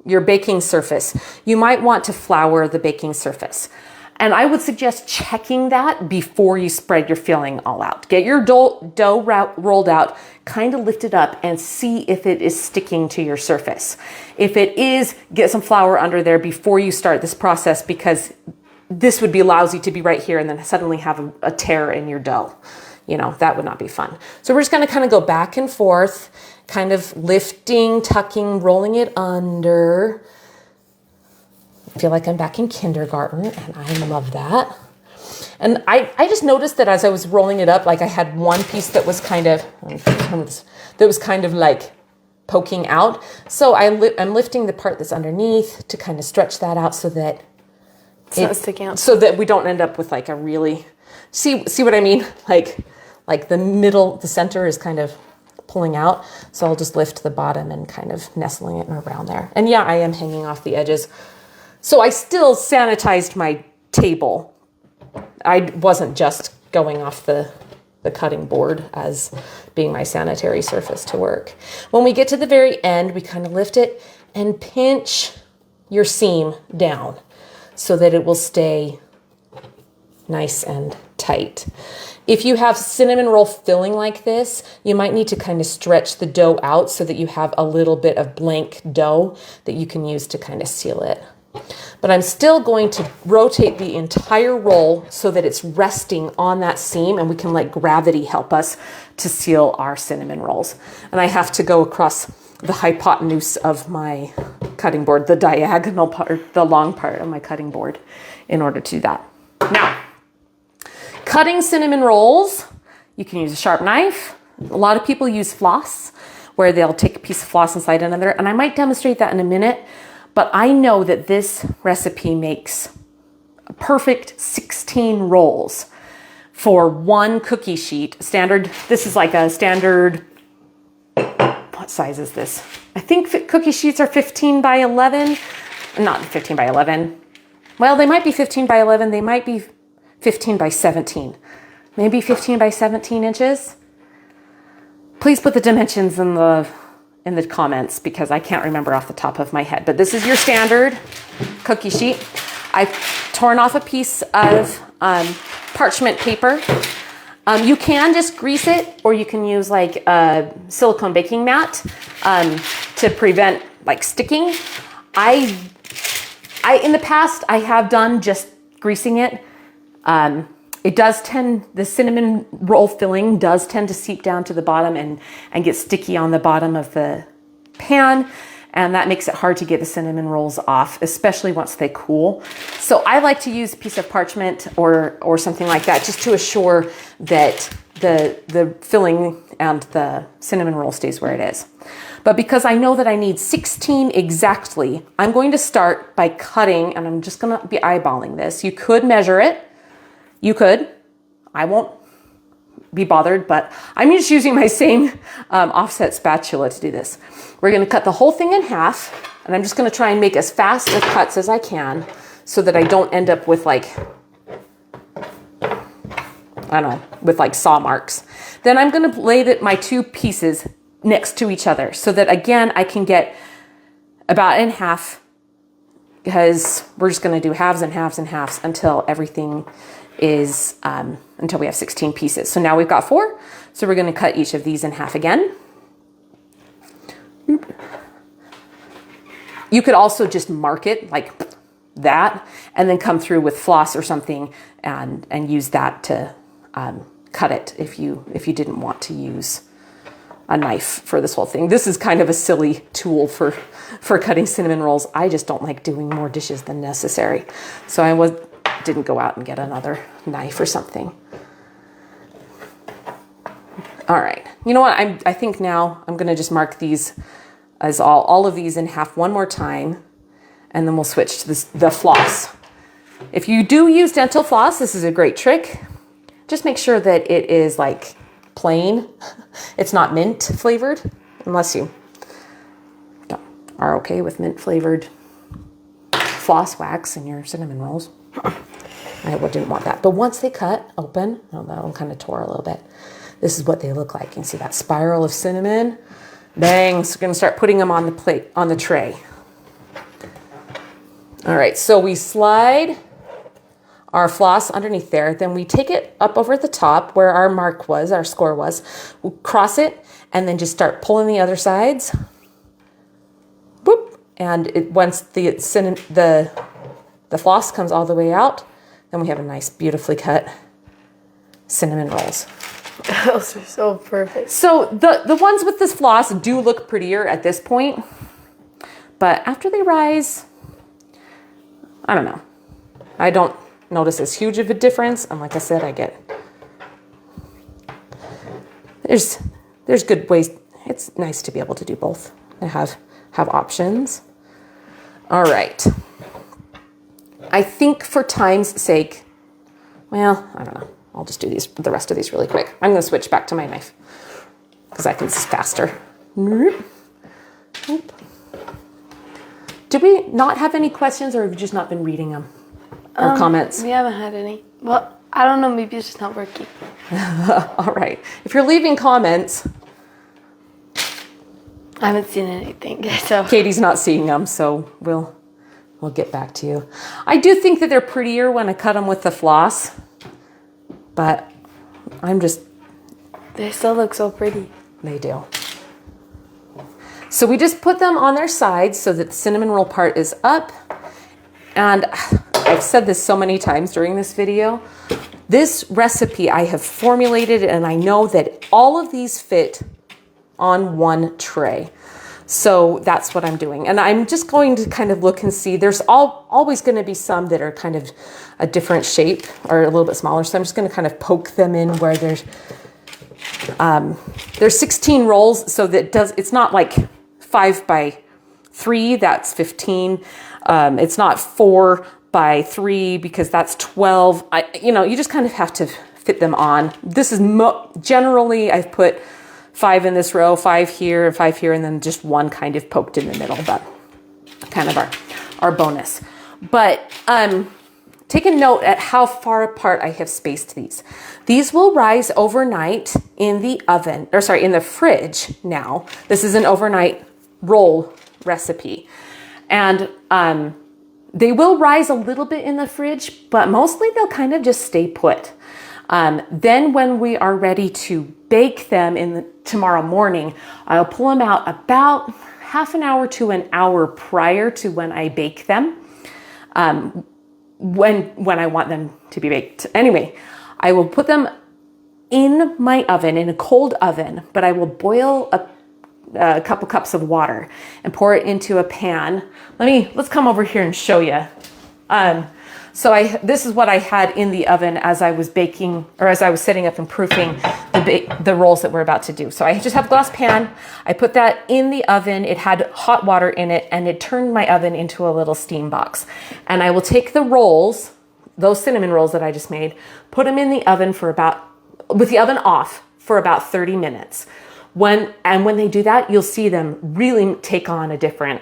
baking surface, you might want to flour the baking surface. And I would suggest checking that before you spread your filling all out. Get your dough rolled out, kind of lift it up and see if it is sticking to your surface. If it is, get some flour under there before you start this process, because this would be lousy to be right here and then suddenly have a tear in your dough. You know, that would not be fun. So we're just gonna kind of go back and forth, kind of lifting, tucking, rolling it under. I feel like I'm back in kindergarten, and I love that. And I just noticed that as I was rolling it up, like I had one piece that was kind of like poking out. So I'm lifting the part that's underneath to kind of stretch that out so that it's not sticking out. So that we don't end up with like a really, see what I mean? Like the middle, the center is kind of pulling out. So I'll just lift the bottom and kind of nestling it around there. And yeah, I am hanging off the edges. So I still sanitized my table. I wasn't just going off the cutting board as being my sanitary surface to work. When we get to the very end, we kind of lift it and pinch your seam down so that it will stay nice and tight. If you have cinnamon roll filling like this, you might need to kind of stretch the dough out so that you have a little bit of blank dough that you can use to kind of seal it. But I'm still going to rotate the entire roll so that it's resting on that seam, and we can let gravity help us to seal our cinnamon rolls. And I have to go across the hypotenuse of my cutting board, the diagonal part, the long part of my cutting board, in order to do that. Now, cutting cinnamon rolls, you can use a sharp knife. A lot of people use floss, where they'll take a piece of floss and slide it under, and I might demonstrate that in a minute. But I know that this recipe makes a perfect 16 rolls for one cookie sheet. Standard, this is like a standard, what size is this? I think cookie sheets are 15 by 11. Not 15 by 11. Well, they might be 15 by 11. They might be 15 by 17. Maybe 15 by 17 inches. Please put the dimensions in the comments, because I can't remember off the top of my head. But this is your standard cookie sheet. I've torn off a piece of parchment paper. You can just grease it, or you can use like a silicone baking mat to prevent like sticking. In the past, I have done just greasing it. It does tend, the cinnamon roll filling does tend to seep down to the bottom and get sticky on the bottom of the pan. And that makes it hard to get the cinnamon rolls off, especially once they cool. So I like to use a piece of parchment or something like that, just to assure that the filling and the cinnamon roll stays where it is. But because I know that I need 16 exactly, I'm going to start by cutting, and I'm just going to be eyeballing this. You could measure it. You could. I won't be bothered, but I'm just using my same offset spatula to do this. We're going to cut the whole thing in half, and I'm just going to try and make as fast of cuts as I can so that I don't end up with like, I don't know, with like saw marks. Then I'm going to lay my two pieces next to each other so that again, I can get about in half, because we're just going to do halves and halves and halves until everything is, until we have 16 pieces. So now we've got 4. So we're going to cut each of these in half again. You could also just mark it like that and then come through with floss or something and use that to cut it if you didn't want to use a knife for this whole thing. This is kind of a silly tool for cutting cinnamon rolls. I just don't like doing more dishes than necessary. So I didn't go out and get another knife or something. All right. You know what? I think now I'm going to just mark these as all of these in half one more time, and then we'll switch to the floss. If you do use dental floss, this is a great trick. Just make sure that it is like plain. It's not mint flavored, unless you are okay with mint flavored floss wax in your cinnamon rolls. I didn't want that. But once they cut open, oh, that one kind of tore a little bit. This is what they look like. You can see that spiral of cinnamon. Bang, so we're gonna start putting them on the plate, on the tray. All right, so we slide our floss underneath there, then we take it up over the top where our mark was, our score was, we'll cross it, and then just start pulling the other sides. Boop, and once the floss comes all the way out, then we have a nice, beautifully cut cinnamon rolls. Those are so perfect. So the ones with this floss do look prettier at this point, but after they rise, I don't know. I don't notice as huge of a difference. And like I said, there's good ways. It's nice to be able to do both and have options. All right. I think for time's sake, well, I don't know. I'll just do the rest of these really quick. I'm going to switch back to my knife because I think this is faster. Did we not have any questions, or have you just not been reading them? Or comments? We haven't had any. Well, I don't know. Maybe it's just not working. All right. If you're leaving comments, I haven't seen anything. So Katie's not seeing them, so we'll get back to you. I do think that they're prettier when I cut them with the floss, but they still look so pretty. They do. So we just put them on their sides so that the cinnamon roll part is up. And I've said this so many times during this video. This recipe I have formulated, and I know that all of these fit on one tray. So that's what I'm doing. And I'm just going to kind of look and see. There's always going to be some that are kind of a different shape or a little bit smaller. So I'm just going to kind of poke them in where there's 16 rolls. So that it's not like 5 by 3, that's 15. It's not 4 by 3 because that's 12. You just kind of have to fit them on. This is generally I've put 5 in this row, 5 here, and 5 here, and then just 1 kind of poked in the middle, but kind of our bonus. But take a note at how far apart I have spaced these. These will rise overnight in the in the fridge now. This is an overnight roll recipe. And they will rise a little bit in the fridge, but mostly they'll kind of just stay put. Then when we are ready to bake them tomorrow morning, I'll pull them out about half an hour to an hour prior to when I bake them, when I want them to be baked. Anyway, I will put them in my oven, in a cold oven, but I will boil a couple cups of water and pour it into a pan. Let's come over here and show you. So this is what I had in the oven as I was baking, or as I was setting up and proofing the rolls that we're about to do. So I just have a glass pan. I put that in the oven. It had hot water in it, and it turned my oven into a little steam box. And I will take the rolls, those cinnamon rolls that I just made, put them in the oven with the oven off for about 30 minutes. When they do that, you'll see them really take on a different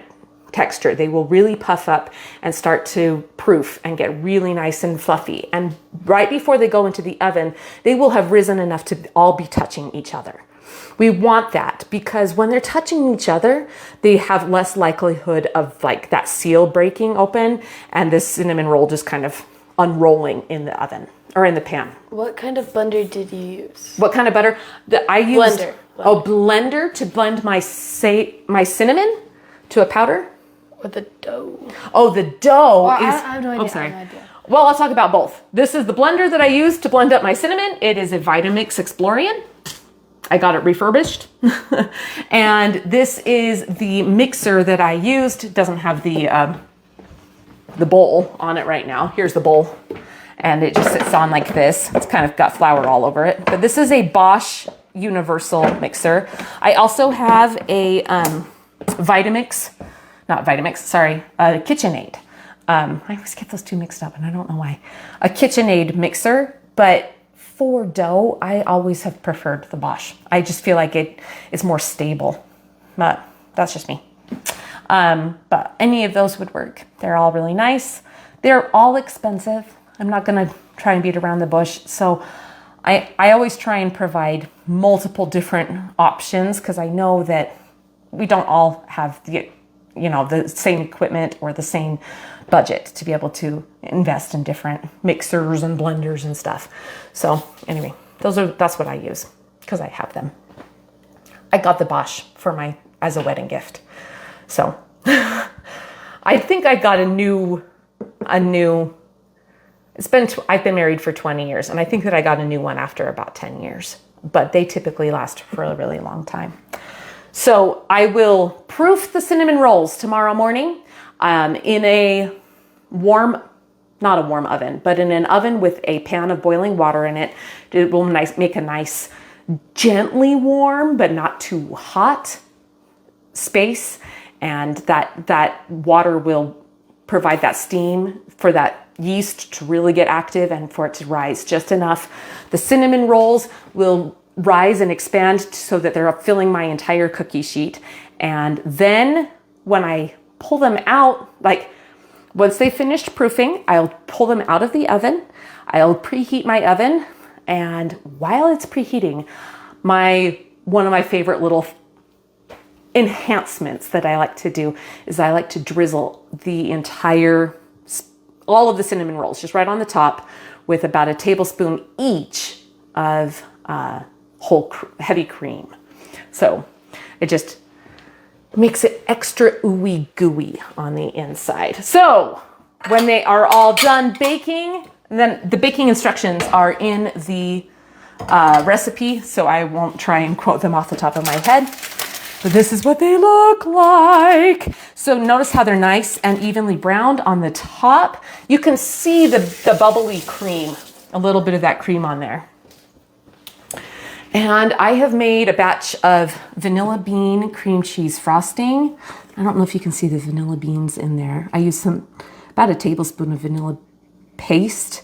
texture. They will really puff up and start to proof and get really nice and fluffy. And right before they go into the oven, they will have risen enough to all be touching each other. We want that because when they're touching each other, they have less likelihood of like that seal breaking open and this cinnamon roll just kind of unrolling in the oven or in the pan. What kind of blender did you use? What kind of butter? I used Blender. a blender to blend my cinnamon to a powder. Or the dough? Oh, the dough Well, is... I have no idea. Oh, sorry. I have no idea. Well, I'll talk about both. This is the blender that I used to blend up my cinnamon. It is a Vitamix Explorian. I got it refurbished. And this is the mixer that I used. It doesn't have the bowl on it right now. Here's the bowl. And it just sits on like this. It's kind of got flour all over it. But this is a Bosch universal mixer. I also have a KitchenAid. I always get those two mixed up and I don't know why. A KitchenAid mixer, but for dough, I always have preferred the Bosch. I just feel like it's more stable, but that's just me. But any of those would work. They're all really nice. They're all expensive. I'm not gonna try and beat around the bush. So I always try and provide multiple different options because I know that we don't all have the same equipment or the same budget to be able to invest in different mixers and blenders and stuff. So anyway, that's what I use because I have them. I got the Bosch as a wedding gift. So I think I got a new, I've been married for 20 years and I think that I got a new one after about 10 years, but they typically last for a really long time. So I will proof the cinnamon rolls tomorrow morning in a not a warm oven, but in an oven with a pan of boiling water in it. It will make a nice, gently warm, but not too hot space. And that water will provide that steam for that yeast to really get active and for it to rise just enough. The cinnamon rolls will rise and expand so that they're filling my entire cookie sheet. And then when I pull them out, once they finished proofing, I'll pull them out of the oven. I'll preheat my oven. And while it's preheating, one of my favorite little enhancements that I like to do is I like to drizzle all of the cinnamon rolls just right on the top with about a tablespoon each of whole heavy cream. So it just makes it extra ooey gooey on the inside. So when they are all done baking, then the baking instructions are in the recipe, so I won't try and quote them off the top of my head, but this is what they look like. So notice how they're nice and evenly browned on the top. You can see the bubbly cream, a little bit of that cream on there. And I have made a batch of vanilla bean cream cheese frosting. I don't know if you can see the vanilla beans in there. I used about a tablespoon of vanilla paste,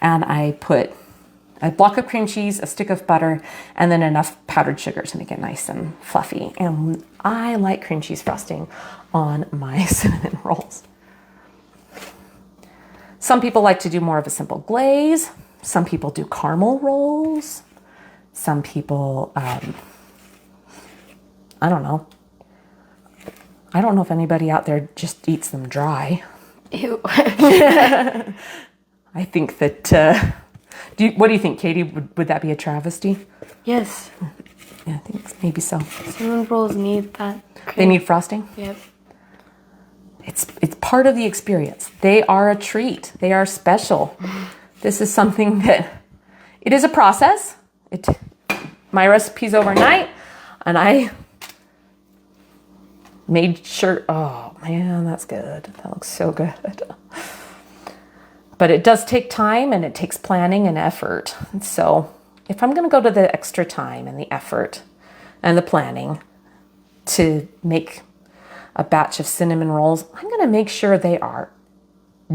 and I put a block of cream cheese, a stick of butter, and then enough powdered sugar to make it nice and fluffy. And I like cream cheese frosting on my cinnamon rolls. Some people like to do more of a simple glaze. Some people do caramel rolls. Some people, I don't know. I don't know if anybody out there just eats them dry. Ew. I think that, what do you think, Katie? Would that be a travesty? Yes. Yeah, I think maybe so. Cinnamon rolls need that cream. They need frosting? Yep. It's part of the experience. They are a treat. They are special. This is something that, it is a process. My recipe's overnight, and I made sure, oh man, that's good. That looks so good. But it does take time and it takes planning and effort. And so if I'm going to go to the extra time and the effort and the planning to make a batch of cinnamon rolls, I'm going to make sure they are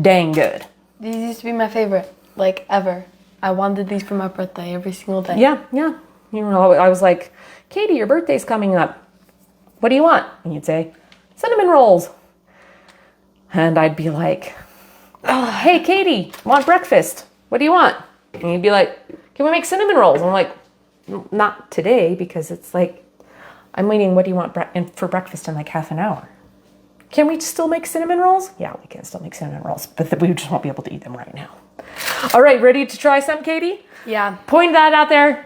dang good. These used to be my favorite, like ever. I wanted these for my birthday every single day. Yeah. You know, I was like, Katie, your birthday's coming up. What do you want? And you'd say, cinnamon rolls. And I'd be like, oh, hey, Katie, want breakfast? What do you want? And you'd be like, can we make cinnamon rolls? I'm like, not today, because it's like, I'm waiting, what do you want for breakfast in like half an hour? Can we still make cinnamon rolls? Yeah, we can still make cinnamon rolls, but we just won't be able to eat them right now. All right, ready to try some, Katie? Yeah. Point that out there.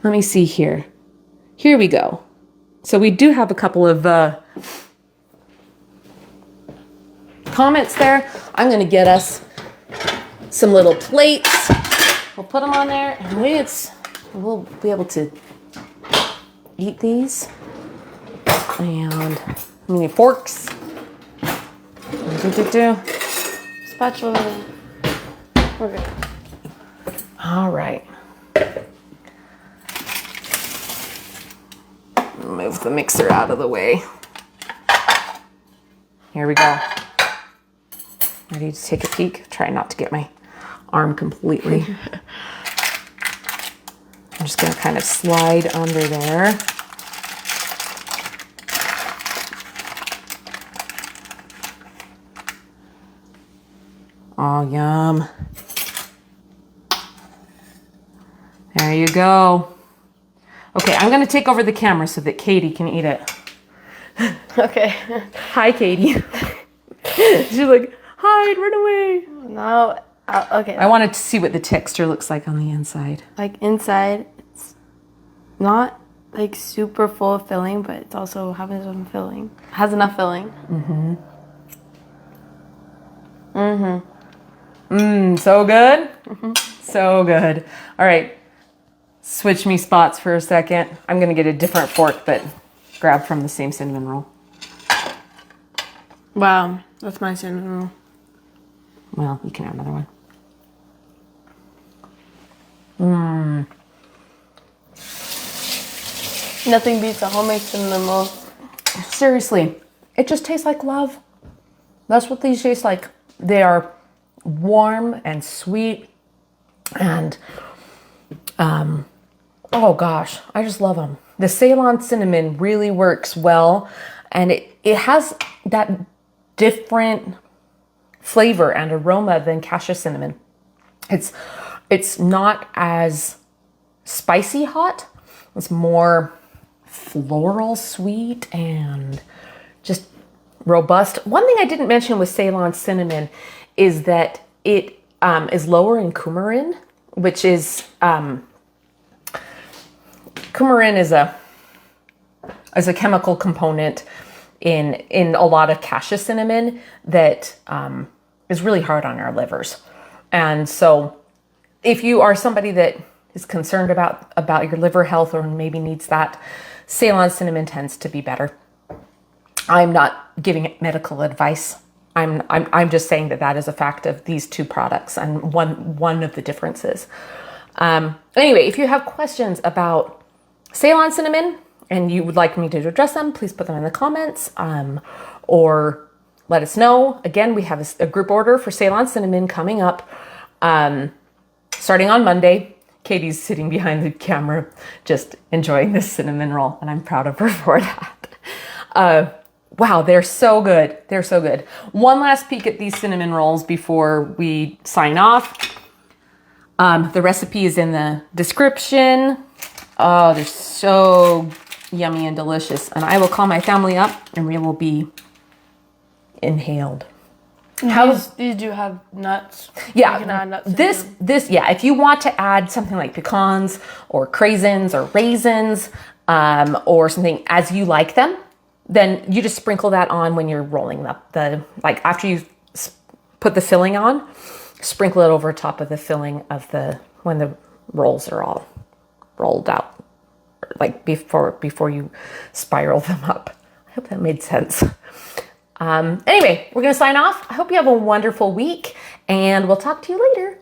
Let me see here. Here we go. So we do have a couple of comments there. I'm going to get us some little plates. We'll put them on there, and we'll be able to eat these. And we need forks. Spatula. We're good. All right. Move the mixer out of the way. Here we go. Ready to take a peek? Try not to get my arm completely. I'm just going to kind of slide under there. Oh, yum. There you go. Okay, I'm going to take over the camera so that Katie can eat it. Okay. Hi, Katie. She's like, hide, run away. Now, okay. I wanted to see what the texture looks like on the inside. Like inside, it's not like super full of filling, but it also has some filling. Has enough filling. So good. So good. All right. Switch me spots for a second. I'm going to get a different fork, but grab from the same cinnamon roll. Wow, that's my cinnamon roll. Well, you can have another one. Nothing beats a homemade cinnamon roll. Seriously, it just tastes like love. That's what these taste like. They are warm and sweet, and oh gosh, I just love them. The Ceylon cinnamon really works well, and it has that different flavor and aroma than cassia cinnamon. It's not as spicy hot. It's more floral sweet and just robust. One thing I didn't mention with Ceylon cinnamon is that it is lower in coumarin, which is coumarin is a chemical component in a lot of cassia cinnamon that is really hard on our livers. And so if you are somebody that is concerned about your liver health or maybe needs that, Ceylon cinnamon tends to be better. I'm not giving medical advice. I'm just saying that is a fact of these two products and one of the differences. Anyway, if you have questions about Ceylon cinnamon and you would like me to address them, please put them in the comments or let us know. Again, we have a group order for Ceylon cinnamon coming up starting on Monday. Katie's sitting behind the camera just enjoying this cinnamon roll, and I'm proud of her for that. Wow, they're so good. They're so good. One last peek at these cinnamon rolls before we sign off. The recipe is in the description. Oh, they're so yummy and delicious. And I will call my family up and we will be inhaled. These do have nuts. Yeah, you can add nuts this, yeah, if you want to add something like pecans or craisins or raisins or something as you like them, then you just sprinkle that on when you're rolling like after you put the filling on, sprinkle it over top of the filling of when the rolls are all rolled out, like before you spiral them up. I hope that made sense. Anyway, we're going to sign off. I hope you have a wonderful week, and we'll talk to you later.